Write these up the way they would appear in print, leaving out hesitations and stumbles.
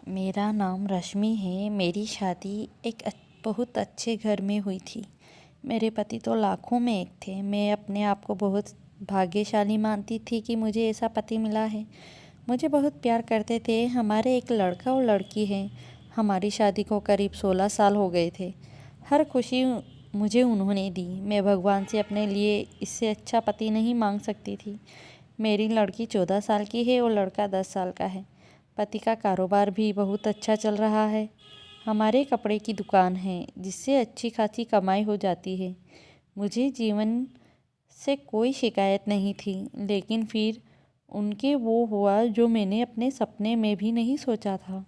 मेरा नाम रश्मि है। मेरी शादी एक बहुत अच्छे घर में हुई थी। मेरे पति तो लाखों में एक थे। मैं अपने आप को बहुत भाग्यशाली मानती थी कि मुझे ऐसा पति मिला है। मुझे बहुत प्यार करते थे। हमारे एक लड़का और लड़की है। हमारी शादी को करीब 16 साल हो गए थे। हर खुशी मुझे उन्होंने दी। मैं भगवान से अपने लिए इससे अच्छा पति नहीं मांग सकती थी। मेरी लड़की 14 साल की है और लड़का 10 साल का है। पति का कारोबार भी बहुत अच्छा चल रहा है। हमारे कपड़े की दुकान है जिससे अच्छी खासी कमाई हो जाती है। मुझे जीवन से कोई शिकायत नहीं थी, लेकिन फिर उनके वो हुआ जो मैंने अपने सपने में भी नहीं सोचा था।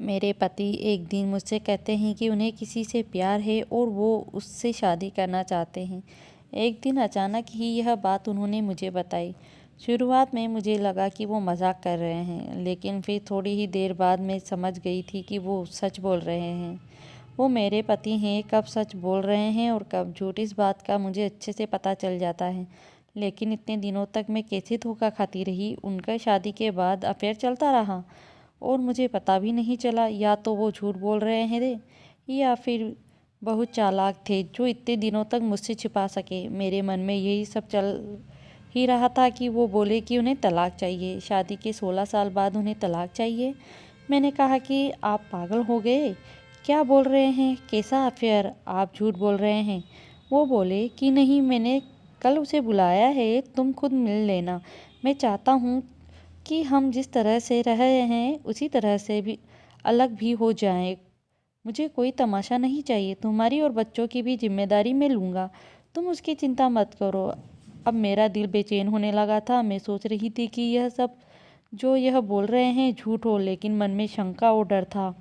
मेरे पति एक दिन मुझसे कहते हैं कि उन्हें किसी से प्यार है और वो उससे शादी करना चाहते हैं। एक दिन अचानक ही यह बात उन्होंने मुझे बताई। शुरुआत में मुझे लगा कि वो मजाक कर रहे हैं, लेकिन फिर थोड़ी ही देर बाद मैं समझ गई थी कि वो सच बोल रहे हैं। वो मेरे पति हैं। कब सच बोल रहे हैं और कब झूठ, इस बात का मुझे अच्छे से पता चल जाता है। लेकिन इतने दिनों तक मैं कैसे धोखा खाती रही। उनका शादी के बाद अफेयर चलता रहा और मुझे पता भी नहीं चला। या तो वो झूठ बोल रहे हैं या फिर बहुत चालाक थे जो इतने दिनों तक मुझसे छिपा सके। मेरे मन में यही सब चल ही रहा था कि वो बोले कि उन्हें तलाक चाहिए। शादी के 16 साल बाद उन्हें तलाक चाहिए। मैंने कहा कि आप पागल हो गए, क्या बोल रहे हैं, कैसा अफेयर, आप झूठ बोल रहे हैं। वो बोले कि नहीं, मैंने कल उसे बुलाया है, तुम खुद मिल लेना। मैं चाहता हूँ कि हम जिस तरह से रह रहे हैं उसी तरह से भी अलग भी हो जाएं। मुझे कोई तमाशा नहीं चाहिए। तुम्हारी और बच्चों की भी जिम्मेदारी मैं लूँगा, तुम उसकी चिंता मत करो। अब मेरा दिल बेचैन होने लगा था। मैं सोच रही थी कि यह सब जो यह बोल रहे हैं झूठ हो, लेकिन मन में शंका और डर था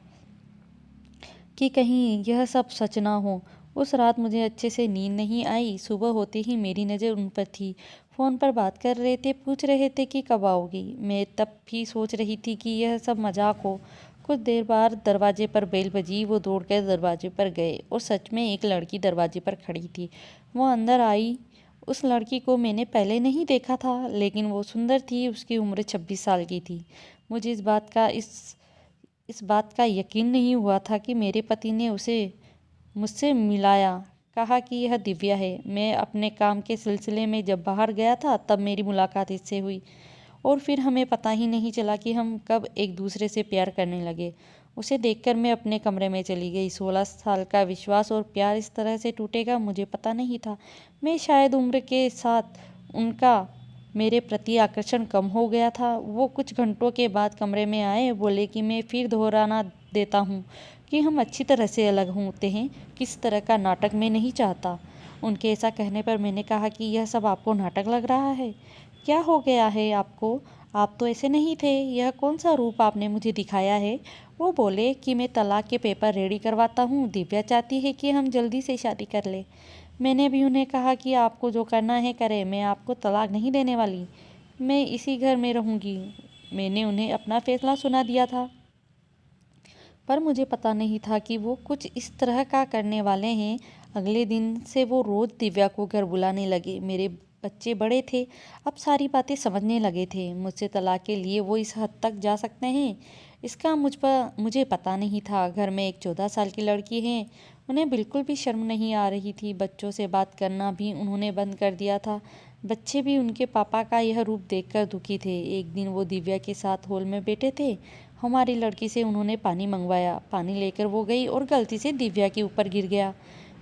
कि कहीं यह सब सच ना हो। उस रात मुझे अच्छे से नींद नहीं आई। सुबह होते ही मेरी नज़र उन पर थी। फ़ोन पर बात कर रहे थे, पूछ रहे थे कि कब आओगी। मैं तब भी सोच रही थी कि यह सब मजाक हो। कुछ देर बाद दरवाजे पर बेल बजी। वो दौड़कर दरवाजे पर गए और सच में एक लड़की दरवाजे पर खड़ी थी। वो अंदर आई। उस लड़की को मैंने पहले नहीं देखा था, लेकिन वो सुंदर थी। उसकी उम्र 26 साल की थी। मुझे इस बात का यकीन नहीं हुआ था कि मेरे पति ने उसे मुझसे मिलाया। कहा कि यह दिव्या है। मैं अपने काम के सिलसिले में जब बाहर गया था तब मेरी मुलाकात इससे हुई और फिर हमें पता ही नहीं चला कि हम कब एक दूसरे से प्यार करने लगे। उसे देखकर मैं अपने कमरे में चली गई। 16 साल का विश्वास और प्यार इस तरह से टूटेगा मुझे पता नहीं था। मैं शायद उम्र के साथ उनका मेरे प्रति आकर्षण कम हो गया था। वो कुछ घंटों के बाद कमरे में आए। बोले कि मैं फिर दोहराना देता हूँ कि हम अच्छी तरह से अलग होते हैं, किस तरह का नाटक मैं नहीं चाहता। उनके ऐसा कहने पर मैंने कहा कि यह सब आपको नाटक लग रहा है। क्या हो गया है आपको? आप तो ऐसे नहीं थे। यह कौन सा रूप आपने मुझे दिखाया है? वो बोले कि मैं तलाक के पेपर रेडी करवाता हूँ। दिव्या चाहती है कि हम जल्दी से शादी कर ले। मैंने भी उन्हें कहा कि आपको जो करना है करें, मैं आपको तलाक नहीं देने वाली। मैं इसी घर में रहूँगी। मैंने उन्हें अपना फैसला सुना दिया था, पर मुझे पता नहीं था कि वो कुछ इस तरह का करने वाले हैं। अगले दिन से वो रोज़ दिव्या को घर बुलाने लगे। मेरे बच्चे बड़े थे, अब सारी बातें समझने लगे थे। मुझसे तलाक के लिए वो इस हद तक जा सकते हैं, इसका मुझे पता नहीं था। घर में एक 14 साल की लड़की है। उन्हें बिल्कुल भी शर्म नहीं आ रही थी। बच्चों से बात करना भी उन्होंने बंद कर दिया था। बच्चे भी उनके पापा का यह रूप देखकर दुखी थे। एक दिन वो दिव्या के साथ हॉल में बैठे थे। हमारी लड़की से उन्होंने पानी मंगवाया। पानी लेकर वो गई और गलती से दिव्या के ऊपर गिर गया।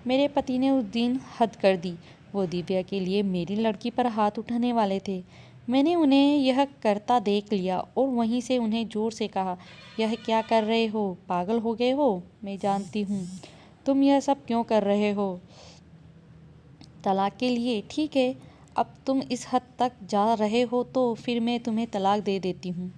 मेरे पति ने उस दिन हद कर दी। वो दिव्या के लिए मेरी लड़की पर हाथ उठाने वाले थे। मैंने उन्हें यह करता देख लिया और वहीं से उन्हें ज़ोर से कहा, यह क्या कर रहे हो? पागल हो गए हो? मैं जानती हूँ तुम यह सब क्यों कर रहे हो। तलाक के लिए? ठीक है, अब तुम इस हद तक जा रहे हो तो फिर मैं तुम्हें तलाक दे देती हूँ।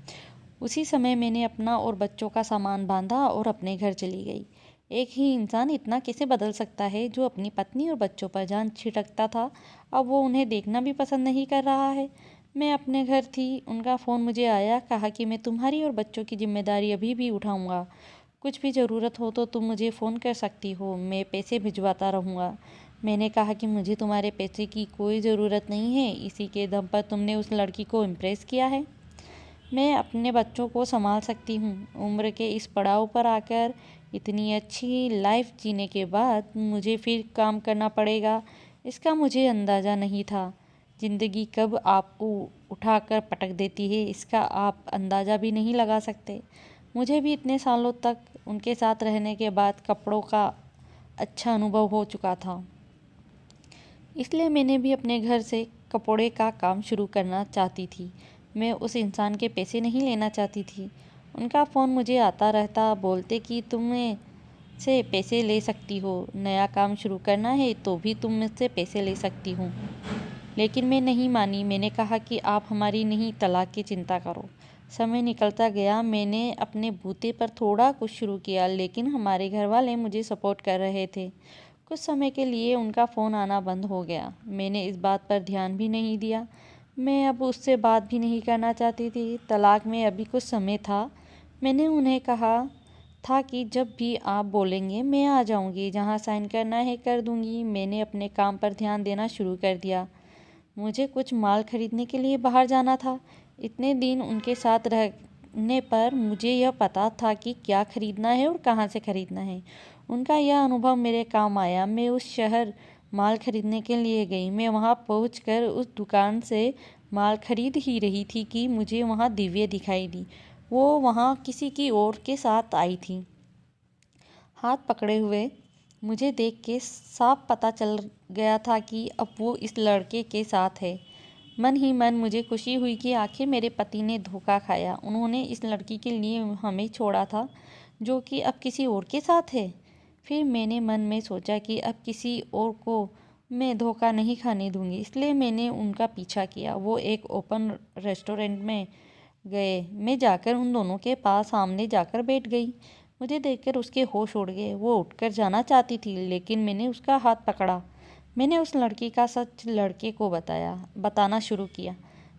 उसी समय मैंने अपना और बच्चों का सामान बांधा और अपने घर चली गई। एक ही इंसान इतना कैसे बदल सकता है? जो अपनी पत्नी और बच्चों पर जान छिड़कता था, अब वो उन्हें देखना भी पसंद नहीं कर रहा है। मैं अपने घर थी, उनका फ़ोन मुझे आया। कहा कि मैं तुम्हारी और बच्चों की जिम्मेदारी अभी भी उठाऊंगा। कुछ भी ज़रूरत हो तो तुम मुझे फ़ोन कर सकती हो, मैं पैसे भिजवाता रहूँगा। मैंने कहा कि मुझे तुम्हारे पैसे की कोई ज़रूरत नहीं है, इसी के दम पर तुमने उस लड़की को इम्प्रेस किया है। मैं अपने बच्चों को संभाल सकती हूँ। उम्र के इस पड़ाव पर आकर इतनी अच्छी लाइफ जीने के बाद मुझे फिर काम करना पड़ेगा, इसका मुझे अंदाज़ा नहीं था। ज़िंदगी कब आपको उठाकर पटक देती है, इसका आप अंदाज़ा भी नहीं लगा सकते। मुझे भी इतने सालों तक उनके साथ रहने के बाद कपड़ों का अच्छा अनुभव हो चुका था, इसलिए मैंने भी अपने घर से कपड़े का काम शुरू करना चाहती थी। मैं उस इंसान के पैसे नहीं लेना चाहती थी। उनका फ़ोन मुझे आता रहता, बोलते कि तुम्हें से पैसे ले सकती हो, नया काम शुरू करना है तो भी तुम मुझसे पैसे ले सकती हो। लेकिन मैं नहीं मानी। मैंने कहा कि आप हमारी नहीं, तलाक की चिंता करो। समय निकलता गया। मैंने अपने बूते पर थोड़ा कुछ शुरू किया, लेकिन हमारे घर वाले मुझे सपोर्ट कर रहे थे। कुछ समय के लिए उनका फ़ोन आना बंद हो गया। मैंने इस बात पर ध्यान भी नहीं दिया। मैं अब उससे बात भी नहीं करना चाहती थी। तलाक में अभी कुछ समय था। मैंने उन्हें कहा था कि जब भी आप बोलेंगे मैं आ जाऊंगी, जहां साइन करना है कर दूंगी। मैंने अपने काम पर ध्यान देना शुरू कर दिया। मुझे कुछ माल खरीदने के लिए बाहर जाना था। इतने दिन उनके साथ रहने पर मुझे यह पता था कि क्या खरीदना है और कहाँ से खरीदना है। उनका यह अनुभव मेरे काम आया। मैं उस शहर माल खरीदने के लिए गई। मैं वहाँ पहुँचकर उस दुकान से माल खरीद ही रही थी कि मुझे वहाँ दिव्या दिखाई दी। वो वहाँ किसी की और के साथ आई थी, हाथ पकड़े हुए। मुझे देख के साफ पता चल गया था कि अब वो इस लड़के के साथ है। मन ही मन मुझे खुशी हुई कि आखिर मेरे पति ने धोखा खाया। उन्होंने इस लड़की के लिए हमें छोड़ा था, जो कि अब किसी और के साथ है। फिर मैंने मन में सोचा कि अब किसी और को मैं धोखा नहीं खाने दूंगी, इसलिए मैंने उनका पीछा किया। वो एक ओपन रेस्टोरेंट में गए। मैं जाकर उन दोनों के पास सामने जाकर बैठ गई। मुझे देखकर उसके होश उड़ गए। वो उठकर जाना चाहती थी, लेकिन मैंने उसका हाथ पकड़ा। मैंने उस लड़की का सच लड़के को बताना शुरू किया।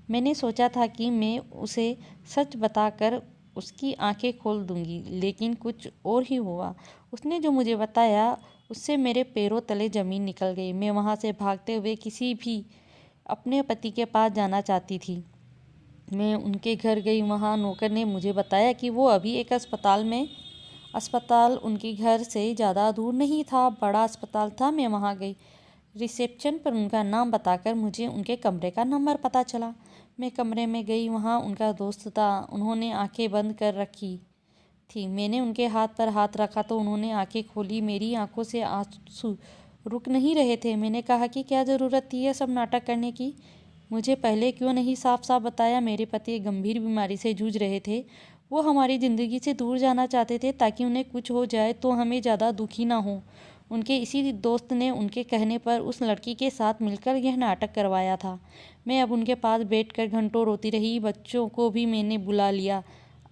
मैंने सोचा था कि मैं उसे सच बताकर उसकी आंखें खोल दूंगी, लेकिन कुछ और ही हुआ। उसने जो मुझे बताया उससे मेरे पैरों तले ज़मीन निकल गई। मैं वहाँ से भागते हुए किसी भी अपने पति के पास जाना चाहती थी। मैं उनके घर गई। वहाँ नौकर ने मुझे बताया कि वो अभी एक अस्पताल उनके घर से ज़्यादा दूर नहीं था, बड़ा अस्पताल था। मैं वहाँ गई। रिसेप्शन पर उनका नाम बताकर मुझे उनके कमरे का नंबर पता चला। मैं कमरे में गई। वहाँ उनका दोस्त था। उन्होंने आंखें बंद कर रखी थी। मैंने उनके हाथ पर हाथ रखा तो उन्होंने आंखें खोली। मेरी आंखों से आंसू रुक नहीं रहे थे। मैंने कहा कि क्या ज़रूरत थी यह सब नाटक करने की? मुझे पहले क्यों नहीं साफ साफ बताया? मेरे पति एक गंभीर बीमारी से जूझ रहे थे। वो हमारी ज़िंदगी से दूर जाना चाहते थे ताकि उन्हें कुछ हो जाए तो हमें ज़्यादा दुखी ना हो। उनके इसी दोस्त ने उनके कहने पर उस लड़की के साथ मिलकर यह नाटक करवाया था। मैं अब उनके पास बैठकर घंटों रोती रही। बच्चों को भी मैंने बुला लिया।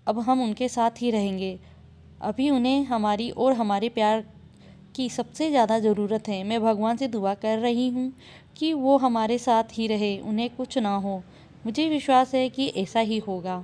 अब हम उनके साथ ही रहेंगे। अभी उन्हें हमारी और हमारे प्यार की सबसे ज़्यादा ज़रूरत है। मैं भगवान से दुआ कर रही हूँ कि वो हमारे साथ ही रहे, उन्हें कुछ ना हो। मुझे विश्वास है कि ऐसा ही होगा।